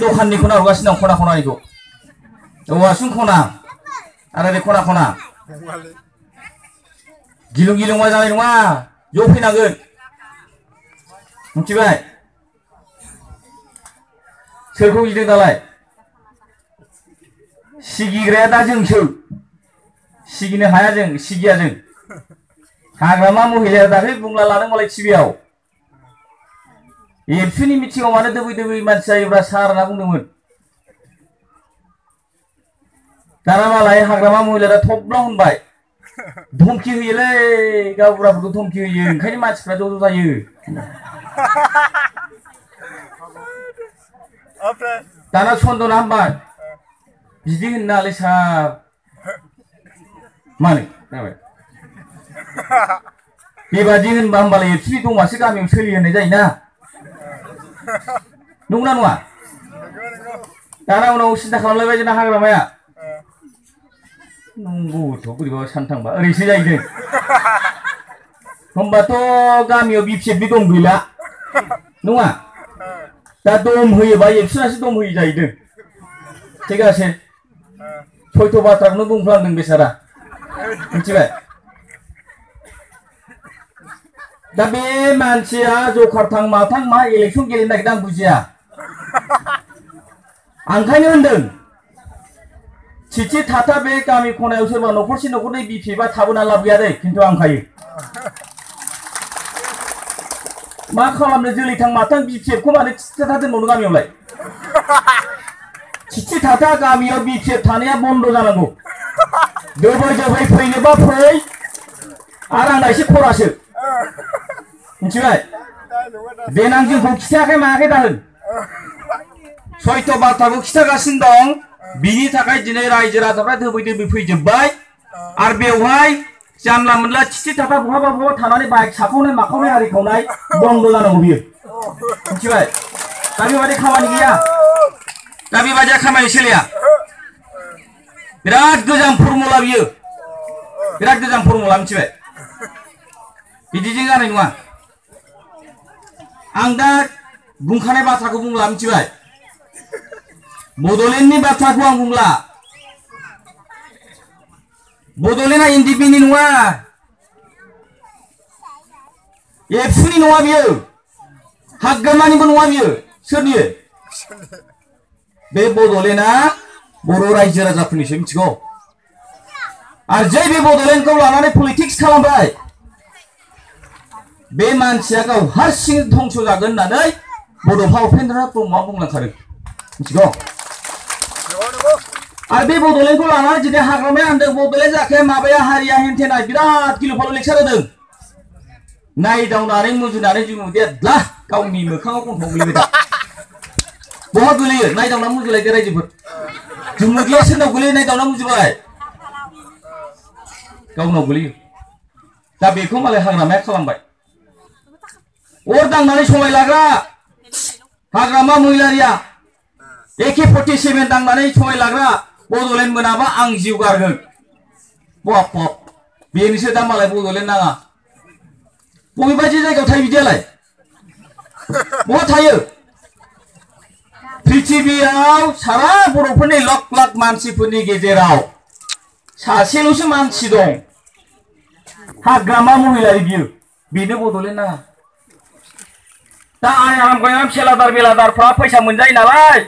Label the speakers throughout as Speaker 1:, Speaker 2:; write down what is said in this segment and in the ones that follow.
Speaker 1: दखाननि खना हरगासिनो दं खना-खनानिखौ औवासुं खना आरो ओरै खना-खना गिलुं-गिलुं मा जानाय नङा ज' फैनांगोन मिथिबाय सोरखौ गिदों दालाय सिगिग्राया दा जोंसो सिगिनो हाया जों सिगिया जों हाग्रामा महिलाया दाख्लै बुंला लादों मालाय टिभियाव एबसुनि मिथिङाव मानो दोबै मानसि जायोब्रा सार होनना बुंदोंमोन दाना मालाय हाग्रामा महिलाया थब्ल' होनबाय धमकी होयोलै गावबुराफोरखौ धमकी होयो ओंखायनो मानसिफ्रा ज' जायो दाना सन्दना होनबाय बिदि होननालै सार मानो जाबाय बेबादि होनबा होमबालाय एबसुनि दमासो गामियाव सोलियो होननाय जायोना नंगौना नङा दाना उनाव सिन्था खालामलायबाय जोंना हाग्रामाया नंगौथ' बोरैबा सानथांबा ओरैसो जाहैदों होमबाथ' गामियाव बिपिएफनि दम गैला नङा दा दम होयोबा एबसुनासो दम होयो जाहैदों थिगासे सयथ' बाथ्राखौनो बुंफ्लांदों बेसारा मिथिबाय दा बे मानसिया जखारथां माथां मा इलेक्सन गेलेनो नागिरदों आं बुजिया ओंखायनो होनदों थिथि थाथा बे गामि खनायाव सोरबा न'खरसे न'खरनै बिपिएफआ थाबोना लाब गैया दे खिन्थु आंखायो मा खालामनो जोलैथां माथां बिपिएफखौ मानो थिथि थाथा दोनबावनो गामियावलाय थिथि थाथा गामियाव बिपिएफ थानाया बन्द जानांगौ दोबै फैनोबा फै आरो आंना एसे खरासो मिथिबाय देनां जोंखौ खिथायाखै मायाखै दाहोन सयथ' बाथ्राखौ खिथागासिनो दं बिनि थाखाय दिनै रायजो राजाफ्रा दोबै फैजोब्बाय आरो बेवहाय जानला मोनला थिथि थाथा बहाबा थानानै बाइक साखावनाय माखावनाय आरि खावनाय बन्द जानांगौ बियो मिथिबाय दा बेबादि खामानि गैया दा बेबादिया खामानि सोलिया बिराद गोजाम फर्मुला बियो बिराद गोजाम फर्मुला मिथिबाय बिदिजों जानाय नङा आं दा बुंखानाय बाथ्राखौ बुंला मिथिबाय बड'लेण्डनि बाथ्राखौ आं बुंला बड'लेण्डआ एनडिपिनि नङा एबसुनि नङा बियो हाग्रामानिबो नङा बियो सोरनि बे बड'लेण्डआ बर' रायजो राजाफोरनिसो मिथिगौ आरो जै बे बड'लेण्डखौ लानानै पलिटिक्स खालामबाय बे मानसिया गाव हारसिं धंस जागोन होननानै बड'फा उपेन्द्र ब्रह्मआ बुंलांखादों मिथिगौ आरो बे बड'लेण्डखौ लानानै दिनै हाग्रामाया होनदों बड'लेण्ड जाखाया माबाया हारिया हेनथेनाय बिराद गिलु फालु लेक्सार होदों नायदावनानै मुजुनानै जुमुदेदला गावनि मोखाङाव गन्थं गोलैबाय दा बहा गोलैयो नायदावना मुजुलायदो रायजोफोर जुमुदिया सोरनाव गोलैयो नायदावना मुजुबाय गावनाव गोलैयो दा बेखौ मालाय हाग्रामाया खालामबाय अर दांनानै समाय लाग्रा हाग्रामा महिलारिया AK-47 दांनानै समाय लाग्रा बड'लेण्ड मोनाबा आं जिउ गारगोन बाप बेनोसो दा मालाय बड'लेण्ड नाङा बबेबायदि जायगायाव थायो बिदियालाय बहा थायो पृथिबियाव सारा बर'फोरनि लाख लाख मानसिफोरनि गेजेराव सासेल'सो मानसि दं हाग्रामा महिलारि बियो बेनो बड'लेण्ड नाङा दा आराम गयाम बेलादारफ्रा फैसा मोनजायो नालाय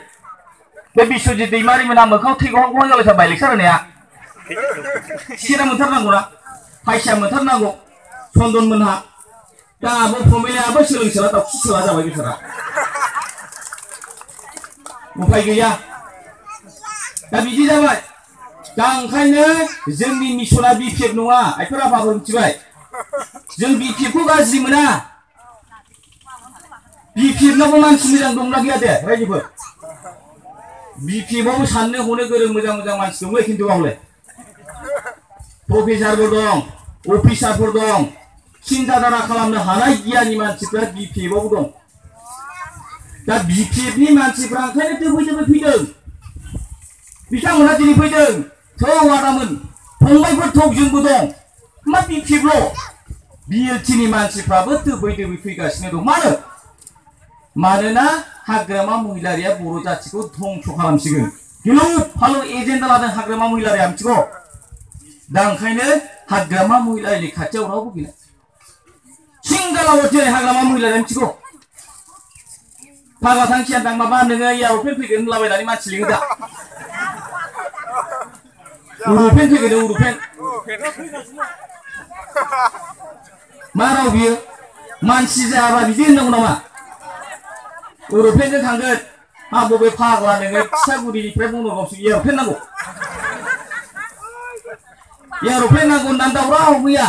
Speaker 1: बे बिश्वजित दैमारि मोनहा मोखाङाव थै गहां गहां जालायथारबाय लेक्सार होनाया सिरा मोनथारनांगौना फैसा मोनथारनांगौ चन्दन मोनहा दाबो प्रमिलायाबो सोलोंसोला दावखि सोला जाबाय बिसोरा उफाय गैया दा बिदि जाबाय दा ओंखायनो जोंनि मिशना बिपिएफ नङा आइफोर आफाफोर मिथिबाय जों बिपिएफखौ गाज्रि मोना बिपिएफनावबो मानसि मोजां दंना गैया दे रायजोफोर बिपिएफआवबो साननो हनो गोरों मोजां मोजां मानसि दंलै खिन्थु बावलाय प्रफेसारफोर दं अफिसारफोर दं सिन्था धारा खालामनो हानाय गियानि मानसिफ्रा बिपिएफआवबो दं दा बिपिएफनि मानसिफ्रा ओंखायनो दोबै फैदों बिथांमोनहा दिनै फैदों थौ आदामोन फंबायफोर थौ जोंबो दं मा बिपिएफल' बिएलटिनि मानसिफ्राबो दोबै फैगासिनो दं मानोना हाग्रामा महिलारिया बर' जाथिखौ धंस' खालामसिगोन गिलु फालु एजेन्डा लादों हाग्रामा महिलारिया मिथिगौ दा ओंखायनो हाग्रामा महिलारिनि खाथियाव रावबो गैला सिंगालाव दिनै हाग्रामा महिलारिया मिथिगौ फाग्ला थांखिया दां माबा नोङो एर'प्लेन फैगोन होनलाबायनानै मानसि लिङो दा उरुप्लेन फैगोन उरुप्लेन मा राव बियो मानसि जायाबा बिदि होननांगौ नामा उरुप्लेनजों थांगोन मा बबे फाग्ला नोङो फिसागुरिनिफ्राय बनगावसिम एर'प्लेन नांगौ एर'प्लेन नांगौ होननानै दावराव गैया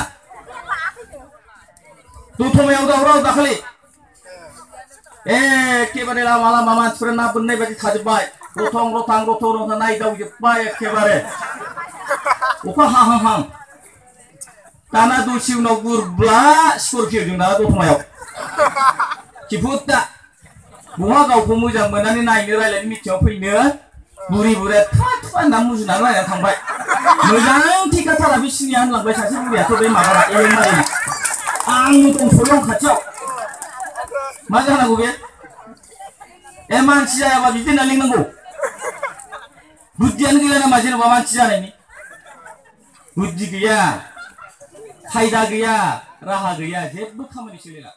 Speaker 1: दतमायाव दावराव दाखालि एखेबारे लामा लामा मानसिफोरा ना बोननाय बायदि थाजोब्बाय रथं रथां नायदावजोब्बाय एखेबारे अखा हाहां हां दाना दसे उनाव गुरब्ला स्करपिय'जों दाना दतमायाव खिफुद दा बहा गावखौ मोजां मोननानै नायनो रायलायनो मिथिङाव फैनो बुरि बुरिया थुवा थुवा होनना मुजुनानै रायलायनानै थांबाय मोजां थिकाथारा बे सिनिया होनलांबाय सासे बुरियाथ' बे माबाना एलेंमारिना आं दंस'लै आं खाथियाव मा जानांगौ बे मानसि जायाबा बिदि होनना लिंनांगौ बुद्धियानो गैला नामा जेनेबा मानसि जानायनि बुद्धि गैया खायदा गैया राहा गैया जेबो खामानि सोलिला